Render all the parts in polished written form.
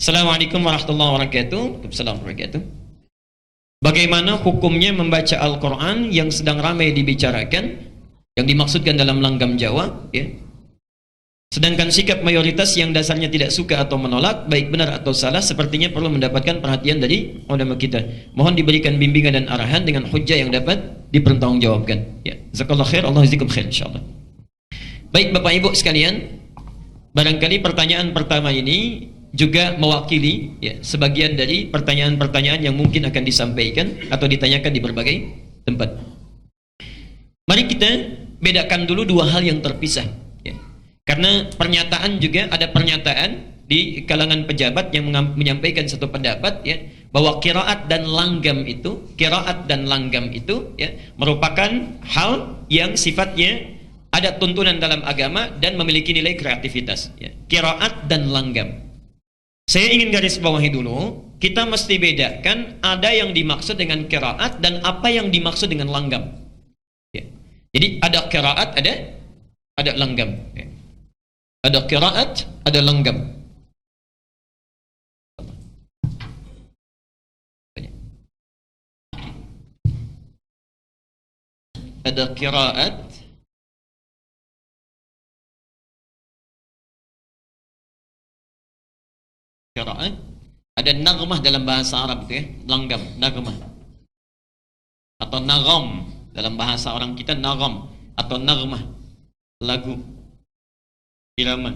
Assalamualaikum warahmatullahi wabarakatuh. Waalaikumsalam warahmatullahi wabarakatuh. Bagaimana hukumnya membaca Al-Quran yang sedang ramai dibicarakan, yang dimaksudkan dalam langgam Jawa, ya? Sedangkan sikap mayoritas yang dasarnya tidak suka atau menolak, baik benar atau salah, sepertinya perlu mendapatkan perhatian dari ulama kita. Mohon diberikan bimbingan dan arahan dengan hujjah yang dapat dipertanggungjawabkan. Ya, jazakallahu khair, Allah jazakum khair insyaallah. Baik Bapak Ibu sekalian, barangkali pertanyaan pertama ini juga mewakili ya, sebagian dari pertanyaan-pertanyaan yang mungkin akan disampaikan atau ditanyakan di berbagai tempat. Mari kita bedakan dulu dua hal yang terpisah ya. Karena pernyataan juga ada pernyataan di kalangan pejabat yang menyampaikan satu pendapat ya, bahwa qiraat dan langgam itu ya, merupakan hal yang sifatnya ada tuntunan dalam agama dan memiliki nilai kreativitas ya. Qiraat dan langgam. Saya ingin garis bawahi dulu, kita mesti bedakan ada yang dimaksud dengan qiraat dan apa yang dimaksud dengan langgam. Ya. Jadi ada qiraat, ada langgam. Ya. Ada qiraat, ada langgam. Ada qiraat, ada naghmah dalam bahasa Arab itu ya, langgam, naghmah. Atau nagham dalam bahasa orang kita, nagham atau naghmah, lagu, irama.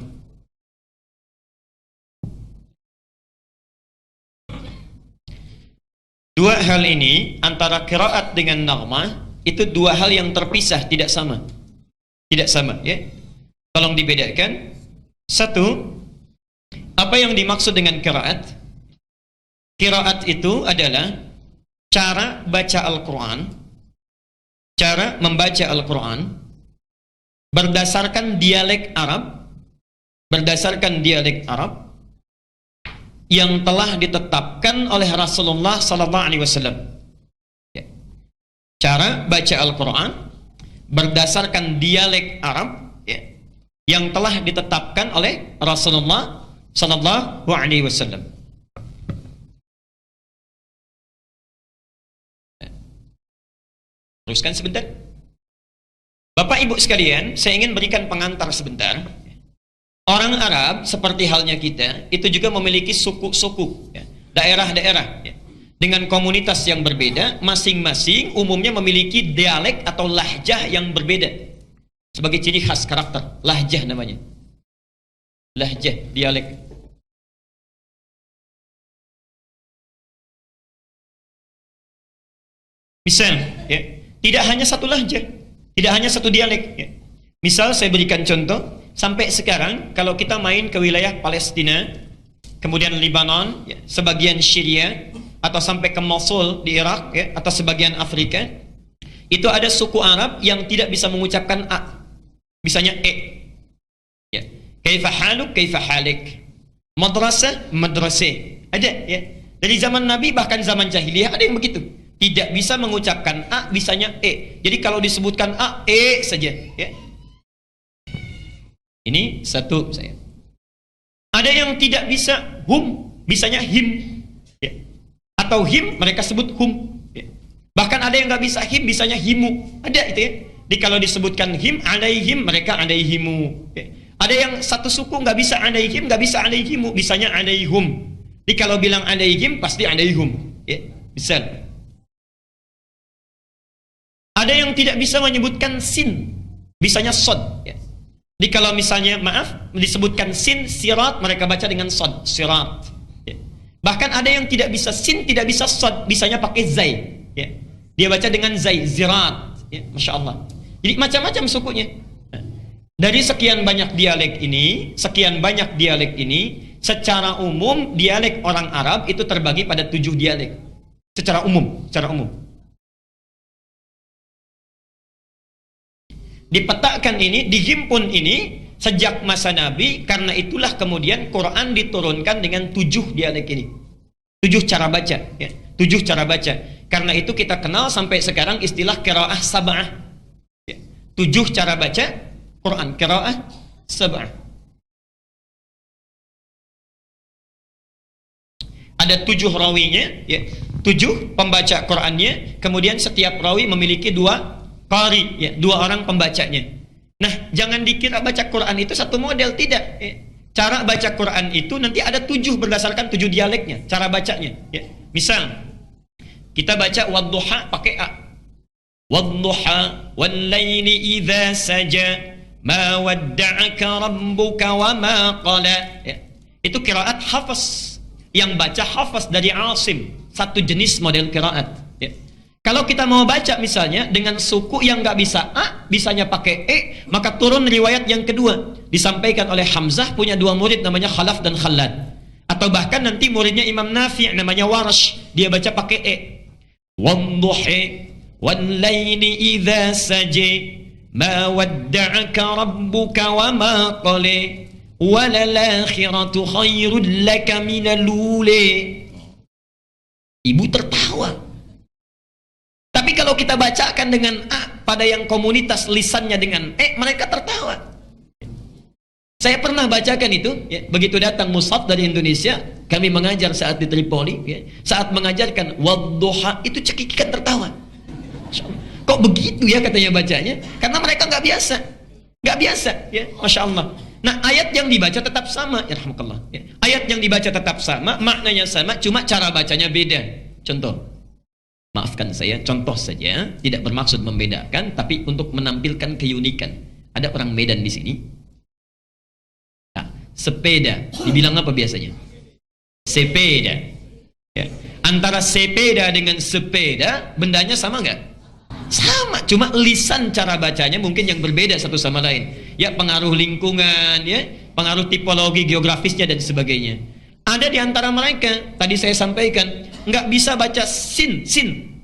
Dua hal ini antara qiraat dengan naghmah itu dua hal yang terpisah, tidak sama. Tidak sama ya. Tolong dibedakan. Satu, apa yang dimaksud dengan qiraat? Qiraat itu adalah cara baca Al-Quran, cara membaca Al-Quran berdasarkan dialek Arab yang telah ditetapkan oleh Rasulullah sallallahu alaihi wasallam. Cara baca Al-Quran berdasarkan dialek Arab ya, yang telah ditetapkan oleh Rasulullah sallallahu alaihi wasallam. Teruskan sebentar. Bapak Ibu sekalian, saya ingin berikan pengantar sebentar. Orang Arab seperti halnya kita, itu juga memiliki suku-suku, ya, daerah-daerah, ya, dengan komunitas yang berbeda, masing-masing umumnya memiliki dialek atau lahjah yang berbeda. Sebagai ciri khas karakter, lahjah namanya. Lahjah, dialek. Misal, ya, tidak hanya satu lahjah, tidak hanya satu dialek. Ya. Misal saya berikan contoh, sampai sekarang kalau kita main ke wilayah Palestina, kemudian Lebanon, ya, sebagian Syria, atau sampai ke Mosul di Irak, ya, atau sebagian Afrika, itu ada suku Arab yang tidak bisa mengucapkan a, bisanya e. Ya. Kaifa haluk, kaifa halik. Madrasah, madrasah. Ada, ya. Dari zaman Nabi bahkan zaman jahiliyah ada yang begitu. Tidak bisa mengucapkan a, bisanya e. Jadi kalau disebutkan a, e saja. Ya. Ini satu saya. Ada yang tidak bisa hum, bisanya him. Ya. Atau him, mereka sebut hum. Ya. Bahkan ada yang nggak bisa him, bisanya himu. Ada itu ya. Jadi kalau disebutkan him, alaihim, mereka alaihimu. Ya. Ada yang satu suku nggak bisa alaihim, nggak bisa alaihimu, bisanya alaihum. Jadi kalau bilang alaihim, pasti alaihum. Ya. Misal. Ada yang tidak bisa menyebutkan sin, bisanya sod. Ya. Jadi kalau misalnya, maaf, disebutkan sin, sirat, mereka baca dengan sod, sirat. Ya. Bahkan ada yang tidak bisa sin, tidak bisa sod, bisanya pakai zai. Ya. Dia baca dengan zai, zirat. Ya. Masya Allah. Jadi macam-macam sukunya. Dari sekian banyak dialek ini, secara umum dialek orang Arab itu terbagi pada 7 dialek. Secara umum. Dipetakan ini, dihimpun ini sejak masa Nabi, karena itulah kemudian Quran diturunkan dengan 7 dialek ini. 7 cara baca, ya. 7 cara baca. Karena itu kita kenal sampai sekarang istilah qiraah sab'ah. Ya. 7 cara baca Quran, qiraah sab'ah. Ada 7 rawinya, ya. 7 pembaca Qur'annya, kemudian setiap rawi memiliki 2 qari, ya, 2 orang pembacanya. Nah, jangan dikira baca Quran itu satu model, tidak. Ya. Cara baca Quran itu nanti ada 7 berdasarkan 7 dialeknya, cara bacanya. Ya. Misal, kita baca wadduha pakai A. Wadduha wal laili idza saja ma wadda'aka rabbuka wa ma qala. Ya. Itu qiraat Hafs. Yang baca Hafs dari Asim, satu jenis model qiraat. Ya. Kalau kita mau baca misalnya dengan suku yang nggak bisa A, bisanya pakai E, maka turun riwayat yang kedua. Disampaikan oleh Hamzah, punya 2 murid namanya Khalaf dan Khallad. Atau bahkan nanti muridnya Imam Nafi' namanya Warsh, dia baca pakai E. Wadduhi wal laili idza saja ma wadda'aka rabbuka wa ma qala walal akhiratu khairul laka minal ula. Ibu tertawa. Tapi kalau kita bacakan dengan A pada yang komunitas lisannya dengan E, mereka tertawa. Saya pernah bacakan itu, ya, begitu datang mushaf dari Indonesia, kami mengajar saat di Tripoli, ya, saat mengajarkan wadduha itu cekikikan tertawa. Kok begitu ya katanya bacanya? Karena mereka nggak biasa, ya, masya Allah. Nah, ayat yang dibaca tetap sama, ya rahmatullah. Ya. Ayat yang dibaca tetap sama, maknanya sama, cuma cara bacanya beda. Contoh, maafkan saya, contoh saja, tidak bermaksud membedakan, tapi untuk menampilkan keunikan. Ada orang Medan di sini. Nah, sepeda, dibilang apa biasanya? Sepeda. Ya. Antara sepeda dengan sepeda, bendanya sama nggak? Sama, cuma lisan cara bacanya mungkin yang berbeda satu sama lain. Ya, pengaruh lingkungan, ya, pengaruh tipologi geografisnya dan sebagainya. Ada di antara mereka, tadi saya sampaikan, nggak bisa baca sin,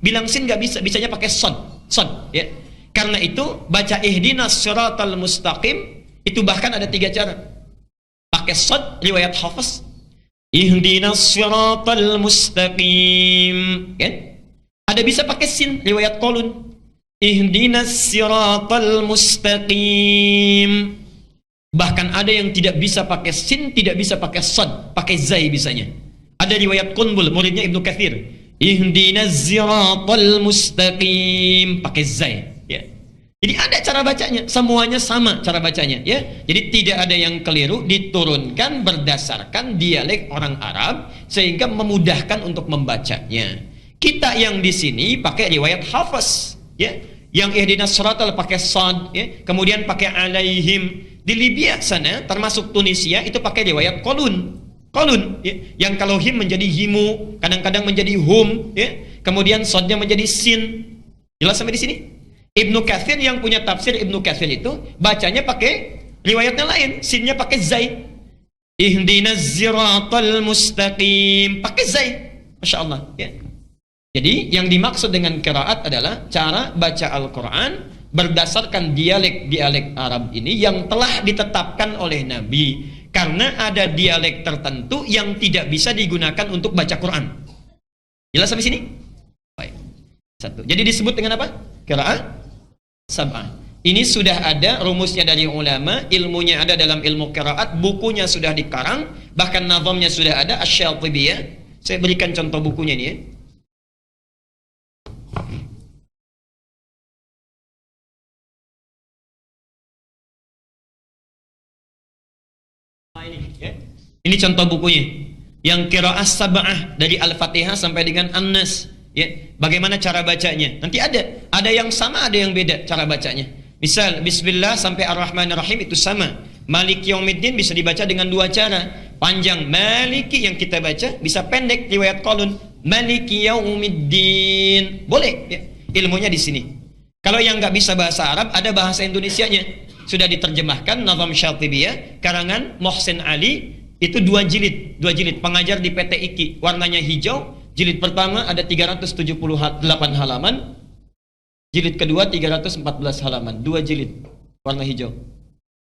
bilang sin nggak bisa, bisanya pakai sod, ya. Karena itu baca ihdinas siratal mustaqim itu bahkan ada 3 cara. Pakai sod, riwayat Hafs, ihdinas siratal mustaqim, kan? Ada bisa pakai sin, riwayat Qalun, ihdinas siratal mustaqim. Bahkan ada yang tidak bisa pakai sin, tidak bisa pakai sad, pakai zai bisanya. Ada riwayat Qunbul, muridnya Ibnu Katsir, ihdinas siratal mustaqim, pakai zai, ya. Jadi ada cara bacanya, semuanya sama cara bacanya, ya. Jadi tidak ada yang keliru, diturunkan berdasarkan dialek orang Arab sehingga memudahkan untuk membacanya. Kita yang di sini pakai riwayat Hafs, ya. Yang ihdinas siratal pakai sad, ya. Kemudian pakai alaihim. Di Libya sana, termasuk Tunisia, itu pakai riwayat Qalun, ya. Yang kalau him menjadi himu, kadang-kadang menjadi hum, ya. Kemudian sadnya menjadi sin. Jelas sampai di sini? Ibnu Katsir yang punya tafsir Ibnu Katsir itu bacanya pakai riwayatnya lain, sinnya pakai zai. Ihdinas siratal mustaqim, pakai zai. Masya Allah, ya. Jadi yang dimaksud dengan qiraat adalah cara baca Al-Quran berdasarkan dialek-dialek Arab ini yang telah ditetapkan oleh Nabi. Karena ada dialek tertentu yang tidak bisa digunakan untuk baca Quran. Jelas sampai sini? Baik. 1. Jadi disebut dengan apa? Qiraat sab'ah. Ini sudah ada rumusnya dari ulama, ilmunya ada dalam ilmu qiraat, bukunya sudah dikarang, bahkan nazamnya sudah ada, Asy-Syatibiyah. Saya berikan contoh bukunya ini, ya. Ini contoh bukunya. Yang qiraat sab'ah dari Al-Fatihah sampai dengan An-Nas, ya. Bagaimana cara bacanya? Nanti ada yang sama, ada yang beda cara bacanya. Misal Bismillah sampai Ar-Rahmanir-Rahim itu sama. Maliki Yaumiddin bisa dibaca dengan 2 cara. Panjang Maliki yang kita baca, bisa pendek riwayat Qalun Maliki Yaumiddin. Boleh, ya. Ilmunya di sini. Kalau yang nggak bisa bahasa Arab, ada bahasa Indonesianya. Sudah diterjemahkan Nazam Syatibiyah karangan Muhsin Ali. Itu 2 jilid, pengajar di PT IKI, warnanya hijau. Jilid pertama ada 378 halaman, jilid kedua 314 halaman, 2 jilid warna hijau,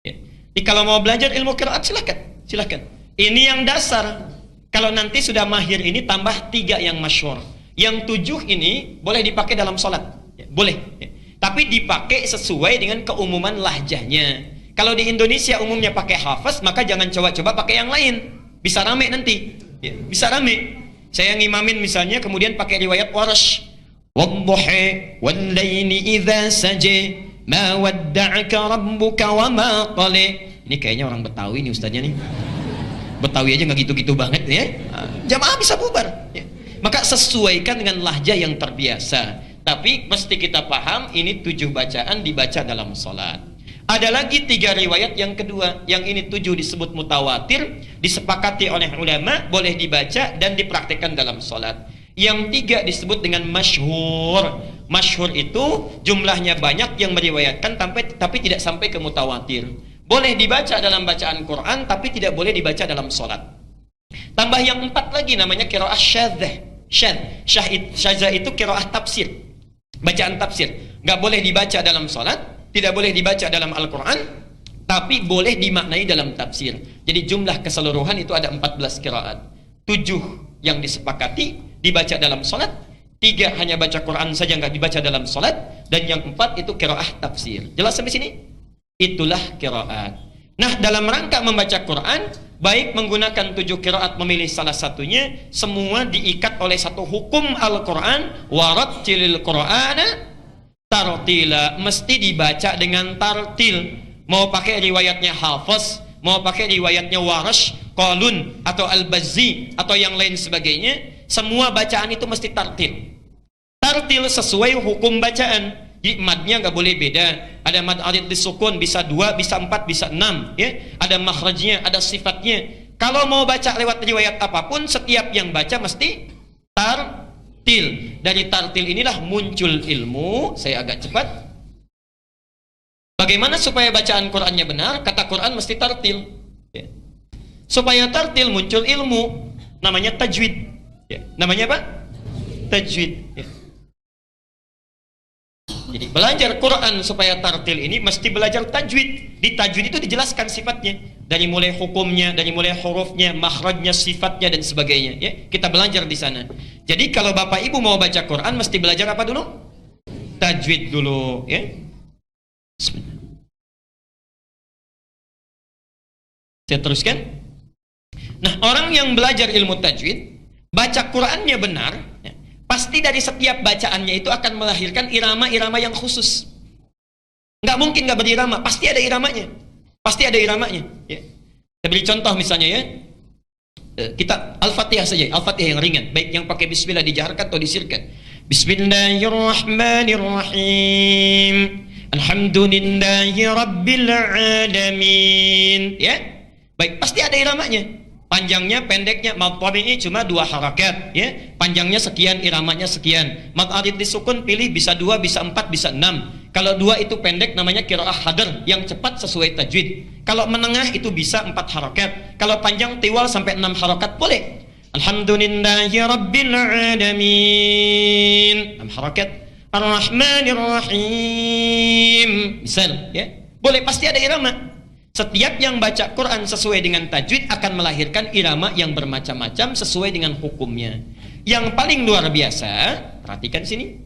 ya. Jadi kalau mau belajar ilmu qiraat silakan. Ini yang dasar. Kalau nanti sudah mahir ini tambah 3 yang masyhur. Yang 7 ini boleh dipakai dalam sholat, ya, boleh, ya. Tapi dipakai sesuai dengan keumuman lahjahnya. Kalau di Indonesia umumnya pakai Hafs, maka jangan coba-coba pakai yang lain. Bisa rame nanti, ya, bisa rame. Saya ngimamin misalnya kemudian pakai riwayat Warsh. Wadduha wal-laili idza saja ma wadda'aka rabbuka wa ma qala. Ini kayaknya orang Betawi nih ustaznya nih. Betawi aja nggak gitu-gitu banget ya. Jamaah bisa bubar. Ya. Maka sesuaikan dengan lahja yang terbiasa. Tapi mesti kita paham ini 7 bacaan dibaca dalam sholat. Ada lagi 3 riwayat yang kedua. Yang ini 7 disebut mutawatir, disepakati oleh ulama, boleh dibaca dan dipraktikkan dalam sholat. Yang 3 disebut dengan masyhur. Masyhur itu jumlahnya banyak yang meriwayatkan tapi tidak sampai ke mutawatir. Boleh dibaca dalam bacaan Quran tapi tidak boleh dibaca dalam sholat. Tambah yang 4 lagi namanya qiraah syadzah. Syadzah itu qiraah tafsir, bacaan tafsir. Nggak boleh dibaca dalam sholat, tidak boleh dibaca dalam Al-Quran, tapi boleh dimaknai dalam tafsir. Jadi jumlah keseluruhan itu ada 14 qiraat. 7 yang disepakati dibaca dalam sholat, 3 hanya baca Quran saja nggak dibaca dalam sholat, dan yang 4 itu qiraah tafsir. Jelas sampai sini? Itulah qiraat. Nah, dalam rangka membaca Quran, baik menggunakan 7 qiraat memilih salah satunya, semua diikat oleh satu hukum Al-Quran, warattilil Qur'ana tartila, mesti dibaca dengan tartil. Mau pakai riwayatnya Hafiz, mau pakai riwayatnya Warsh, Qalun atau Al-Bazzi atau yang lain sebagainya, semua bacaan itu mesti tartil. Tartil sesuai hukum bacaan. Jadi madnya nggak boleh beda. Ada mad arid disukun, bisa 2, bisa 4, bisa 6 ya. Ada makhrajnya, ada sifatnya. Kalau mau baca lewat riwayat apapun, setiap yang baca mesti tartil. Dari tartil inilah muncul ilmu. Saya agak cepat. Bagaimana supaya bacaan Qur'annya benar? Kata Qur'an mesti tartil ya. Supaya tartil muncul ilmu, namanya tajwid ya. Namanya apa? Tajwid ya. Jadi belajar Quran supaya tartil ini mesti belajar tajwid. Di tajwid itu dijelaskan sifatnya, dari mulai hukumnya, dari mulai hurufnya, makhrajnya, sifatnya dan sebagainya ya. Kita belajar di sana. Jadi kalau Bapak Ibu mau baca Quran mesti belajar apa dulu? Tajwid dulu ya. Bismillah. Saya teruskan. Nah, orang yang belajar ilmu tajwid, baca Qurannya benar ya, pasti dari setiap bacaannya itu akan melahirkan irama-irama yang khusus. Nggak mungkin nggak berirama, pasti ada iramanya. Pasti ada iramanya. Ya. Saya beri contoh misalnya ya. Kita Al-Fatihah saja, Al-Fatihah yang ringan. Baik yang pakai bismillah dijaharkan atau disirkan. Bismillahirrahmanirrahim. Alhamdulillahi rabbil alamin. Ya. Baik, pasti ada iramanya. Panjangnya, pendeknya, mad tabi'i cuma 2 harakat ya. Panjangnya sekian, iramanya sekian. Mad arid disukun pilih bisa 2, bisa 4, bisa 6. Kalau 2 itu pendek namanya qiraah hadr yang cepat sesuai tajwid. Kalau menengah itu bisa 4 harakat. Kalau panjang tiwal sampai 6 harakat boleh. Alhamdulillahi rabbil alamin. 6 harakat. Ar-Rahmanir-Rahim. Misal ya. Boleh, pasti ada irama. Setiap yang baca Quran sesuai dengan tajwid akan melahirkan irama yang bermacam-macam sesuai dengan hukumnya. Yang paling luar biasa, perhatikan sini.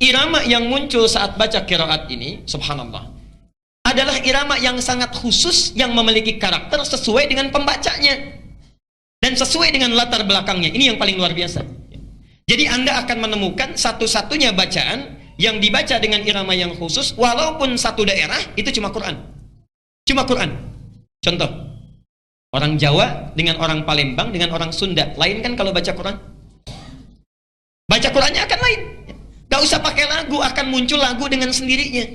Irama yang muncul saat baca qiraat ini, subhanallah, adalah irama yang sangat khusus yang memiliki karakter sesuai dengan pembacanya dan sesuai dengan latar belakangnya. Ini yang paling luar biasa. Jadi Anda akan menemukan satu-satunya bacaan yang dibaca dengan irama yang khusus, walaupun satu daerah, itu cuma Quran. Cuma Quran. Contoh, orang Jawa dengan orang Palembang dengan orang Sunda, lain kan kalau baca Quran? Baca Qurannya akan lain. Gak usah pakai lagu, akan muncul lagu dengan sendirinya.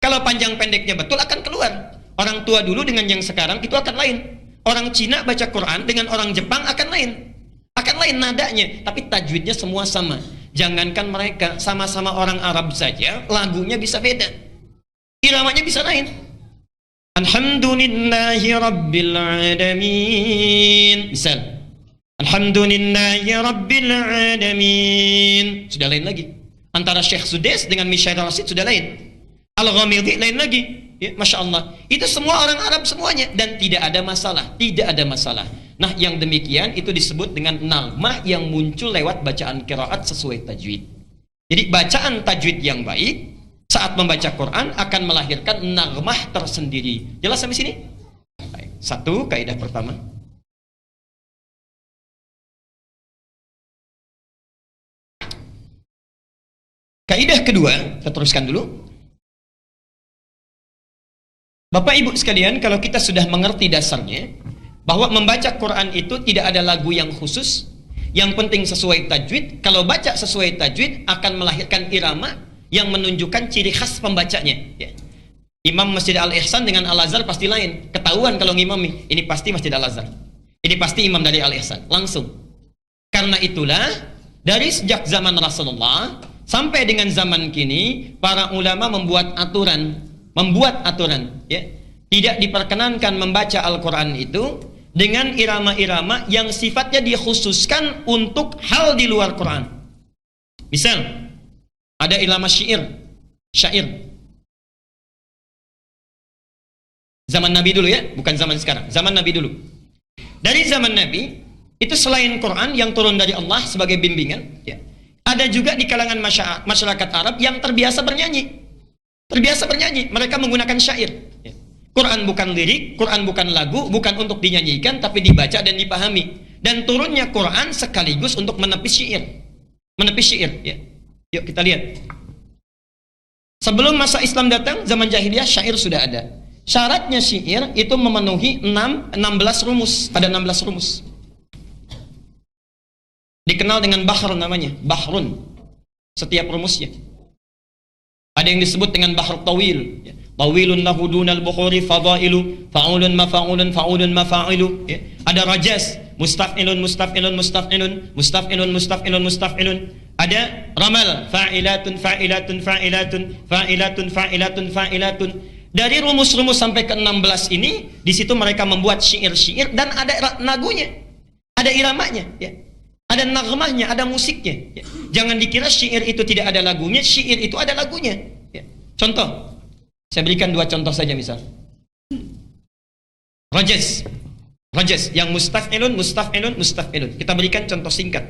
Kalau panjang pendeknya betul akan keluar. Orang tua dulu dengan yang sekarang itu akan lain. Orang Cina baca Quran dengan orang Jepang akan lain. Akan lain nadanya, tapi tajwidnya semua sama. Jangankan mereka, sama-sama orang Arab saja lagunya bisa beda, iramanya bisa lain. Alhamdulillahi rabbil alamin. Misal Alhamdulillahi rabbil alamin. Sudah lain lagi. Antara Syekh Sudais dengan Mishair Rasid sudah lain. Al-Ghamidi lain lagi ya, Masya Allah. Itu semua orang Arab semuanya. Dan tidak ada masalah. Tidak ada masalah. Nah, yang demikian itu disebut dengan nagmah yang muncul lewat bacaan qiraat sesuai tajwid. Jadi bacaan tajwid yang baik saat membaca Quran akan melahirkan nagmah tersendiri. Jelas sampai sini? Baik. Satu kaidah pertama. Kaidah kedua, kita teruskan dulu. Bapak Ibu sekalian, kalau kita sudah mengerti dasarnya, bahwa membaca Quran itu tidak ada lagu yang khusus, yang penting sesuai tajwid. Kalau baca sesuai tajwid akan melahirkan irama yang menunjukkan ciri khas pembacanya, ya. Imam Masjid Al-Ihsan dengan Al-Azhar pasti lain. Ketahuan kalau ngimami, ini pasti Masjid Al-Azhar, ini pasti imam dari Al-Ihsan, langsung. Karena itulah dari sejak zaman Rasulullah sampai dengan zaman kini, para ulama membuat aturan, ya. Tidak diperkenankan membaca Al-Quran itu dengan irama-irama yang sifatnya dikhususkan untuk hal di luar Quran. Misal, ada irama syair. Zaman Nabi dulu ya, bukan zaman sekarang. Zaman Nabi dulu. Dari zaman Nabi, itu selain Quran yang turun dari Allah sebagai bimbingan, ya, ada juga di kalangan masyarakat Arab yang terbiasa bernyanyi. Mereka menggunakan syair. Ya. Quran bukan lirik, Quran bukan lagu, bukan untuk dinyanyikan, tapi dibaca dan dipahami. Dan turunnya Quran sekaligus untuk menepis syair. Ya. Yuk kita lihat. Sebelum masa Islam datang, zaman jahiliyah syair sudah ada. Syaratnya syair itu memenuhi 16 rumus. Ada 16 rumus. Dikenal dengan bahr namanya, bahrun. Setiap rumusnya. Ada yang disebut dengan bahr tawil. Tawilun lahu dunal bukhuri fadailu, fa'ulun mafa'ulun, fa'ulun mafa'ilu. Ada rajas, mustaf'ilun. Ada ramal, fa'ilatun. Dari rumus-rumus sampai ke 16 ini, di situ mereka membuat syair-syair dan ada lagunya, ada iramanya, ya. Ada nagmahnya, ada musiknya. Ya. Jangan dikira syair itu tidak ada lagunya, syair itu ada lagunya. Ya. Contoh, saya berikan 2 contoh saja misal. Rajas yang mustaf'ilun. Kita berikan contoh singkat.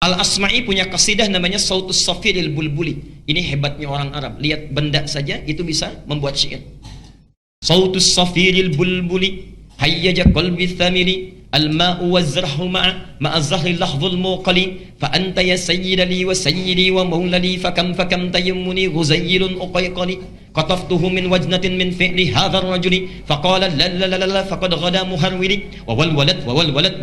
Al-Asma'i punya qasidah namanya Sautus Safiril Bulbuli. Ini hebatnya orang Arab. Lihat benda saja itu bisa membuat syair. Sautus Safiril Bulbuli hayyaja qalbi thamiri al-ma'u waz-zarhu ma'a zahri lahzul muqali fa anta ya sayyidi wa sayyidi wa maulali fakam tayammuni ghuzayyilun uqayqali qataftuhu min wajnatin min fi'li hadha ar-rajuli faqala la faqad ghada muharwili wa wal walad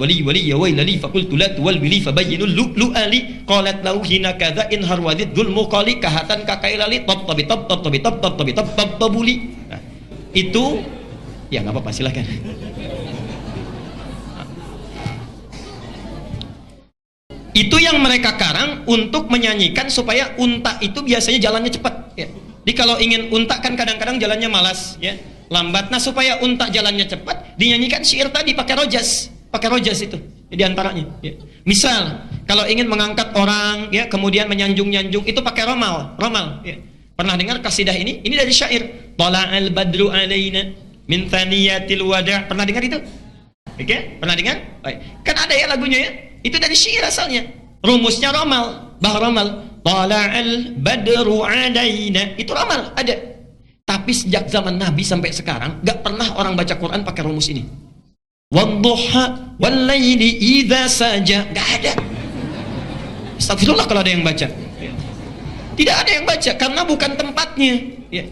wali ya waylali faqultu la tuwalwili fabayyinu lu'ali qalat lahu hina kadha in harwadid dhul muqali kahatan kakailali tabi tabuli. Nah, itu ya enggak apa-apa, silakan. Itu yang mereka karang untuk menyanyikan supaya unta itu biasanya jalannya cepat, ya. Jadi kalau ingin unta kan kadang-kadang jalannya malas, ya, lambat. Nah, supaya unta jalannya cepat, dinyanyikan syair tadi pakai rojas itu di antaranya, ya. Misal kalau ingin mengangkat orang, ya, kemudian menyanjung itu pakai romal, ya. Pernah dengar kasidah ini? Ini dari syair. Tala'al badru alaina min thaniyatil wada'. Pernah dengar itu? Oke, pernah dengar? Baik. Kan ada ya lagunya ya? Itu dari syair asalnya. Rumusnya romal, bah romal. Tala'al badru alaina. Itu romal, ada. Tapi sejak zaman Nabi sampai sekarang gak pernah orang baca Quran pakai rumus ini. Wadduha wallaili idza saja. Gak ada. Astagfirullah kalau ada yang baca. Tidak ada yang baca karena bukan tempatnya, ya.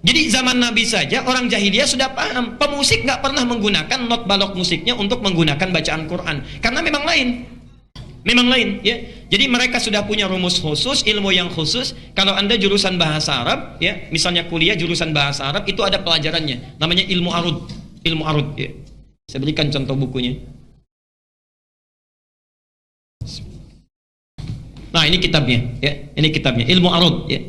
Jadi zaman Nabi saja orang jahiliyah sudah paham. Pemusik gak pernah menggunakan not balok musiknya untuk menggunakan bacaan Quran karena memang lain, ya. Jadi mereka sudah punya rumus khusus, ilmu yang khusus. Kalau Anda jurusan bahasa Arab, ya, misalnya kuliah jurusan bahasa Arab, itu ada pelajarannya, namanya ilmu arud, ya. Saya berikan contoh bukunya. Nah, ini kitabnya, ya. Ini kitabnya, ilmu arud, ya.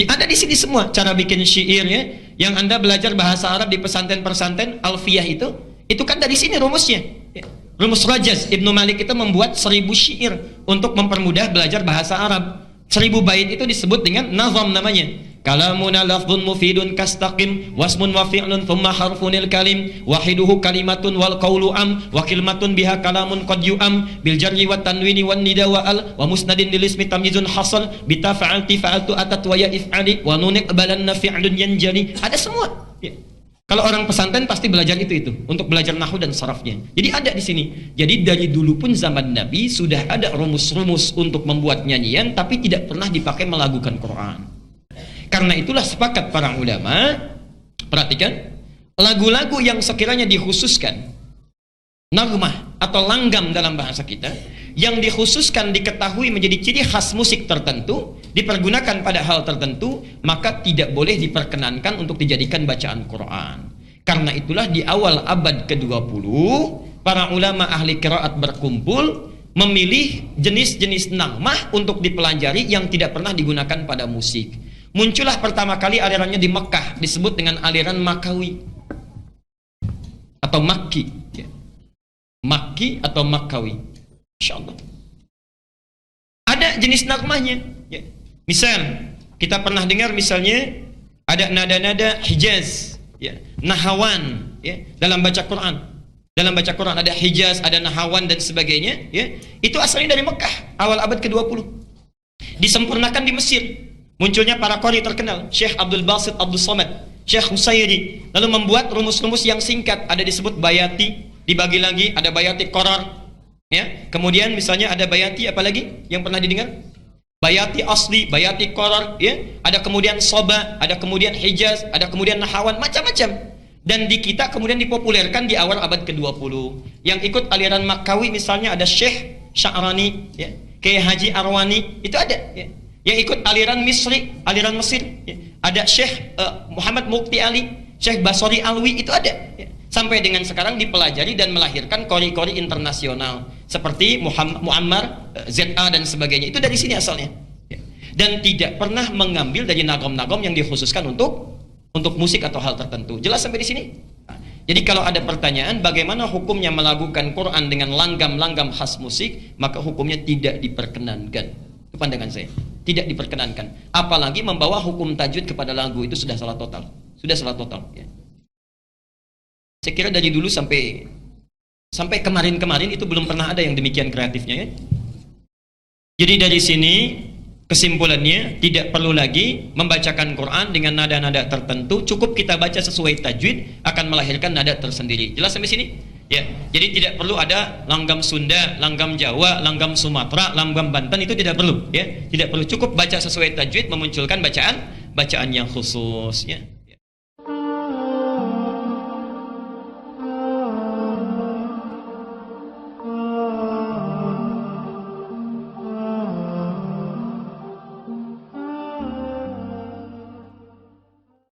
Ada di sini semua cara bikin syair, ya. Yang Anda belajar bahasa Arab di pesantren-pesantren alfiyah itu kan dari sini rumusnya, ya. Rumus Rajaz Ibnu Malik itu membuat 1000 syair untuk mempermudah belajar bahasa Arab. 1000 bait itu disebut dengan nazam namanya. Kalamuna lafdhun mufidun kastaqim wasmun wa fi'lun thumma harfunil kalim wahiduhu kalimatun wal qawlu am wa kalimatun biha kalamun qad yu'am bil jarri wat tanwini wan nida wa al wa musnadin lil ismi tamyizun hasal bita fa'alti fa'altu atat wa ya if'ali wa nun iqbalanna fi'lun yanjali. Ada semua, ya. Kalau orang pesantren pasti belajar itu untuk belajar nahwu dan sarafnya. Jadi ada di sini. Jadi dari dulu pun zaman Nabi sudah ada rumus-rumus untuk membuat nyanyian, tapi tidak pernah dipakai melagukan Quran. Karena itulah sepakat para ulama, perhatikan, lagu-lagu yang sekiranya dikhususkan nagmah atau langgam dalam bahasa kita, yang dikhususkan diketahui menjadi ciri khas musik tertentu, dipergunakan pada hal tertentu, maka tidak boleh diperkenankan untuk dijadikan bacaan Quran. Karena itulah di awal abad ke-20 para ulama ahli qiraat berkumpul memilih jenis-jenis nagmah untuk dipelajari yang tidak pernah digunakan pada musik. Muncullah pertama kali alirannya di Mekah, disebut dengan aliran Makawi atau Makki, Makki atau Makawi. Insyaallah. Ada jenis nagmahnya. Ya. Misal, kita pernah dengar misalnya ada nada-nada Hijaz, ya, Nahawan, ya, dalam baca Quran. Dalam baca Quran ada Hijaz, ada Nahawan dan sebagainya, ya. Itu asalnya dari Mekah, awal abad ke-20. Disempurnakan di Mesir. Munculnya para qari terkenal, Syekh Abdul Basit Abdul Somad, Syekh Husairi, lalu membuat rumus-rumus yang singkat, ada disebut bayati, dibagi lagi ada bayati qarar, ya. Kemudian misalnya ada bayati apa lagi yang pernah didengar? Bayati asli, bayati qarar, ya. Ada kemudian soba, ada kemudian Hijaz, ada kemudian Nahawan, macam-macam. Dan di kita kemudian dipopulerkan di awal abad ke-20. Yang ikut aliran Makawi misalnya ada Syekh Sya'rani, ya. Kiai Haji Arwani, itu ada, ya. Yang ikut aliran Misri, aliran Mesir, ya. Ada Syekh Muhammad Mukti Ali, Syekh Basori Alwi, itu ada, ya. Sampai dengan sekarang dipelajari dan melahirkan qori-qori internasional seperti Muammar, ZA dan sebagainya. Itu dari sini asalnya, ya. Dan tidak pernah mengambil dari nagom-nagom yang dikhususkan untuk musik atau hal tertentu. Jelas sampai di sini? Nah, jadi kalau ada pertanyaan bagaimana hukumnya melagukan Quran dengan langgam-langgam khas musik, maka hukumnya tidak diperkenankan. Itu pandangan saya. Tidak diperkenankan. Apalagi membawa hukum tajwid kepada lagu, itu sudah salah total. Sudah salah total, ya. Saya kira dari dulu sampai kemarin-kemarin itu belum pernah ada yang demikian kreatifnya, ya. Jadi dari sini kesimpulannya tidak perlu lagi membacakan Quran dengan nada-nada tertentu, cukup kita baca sesuai tajwid akan melahirkan nada tersendiri. Jelas sampai sini? Ya. Jadi tidak perlu ada langgam Sunda, langgam Jawa, langgam Sumatera, langgam Banten, itu tidak perlu, ya. Tidak perlu, cukup baca sesuai tajwid memunculkan bacaan yang khusus, ya.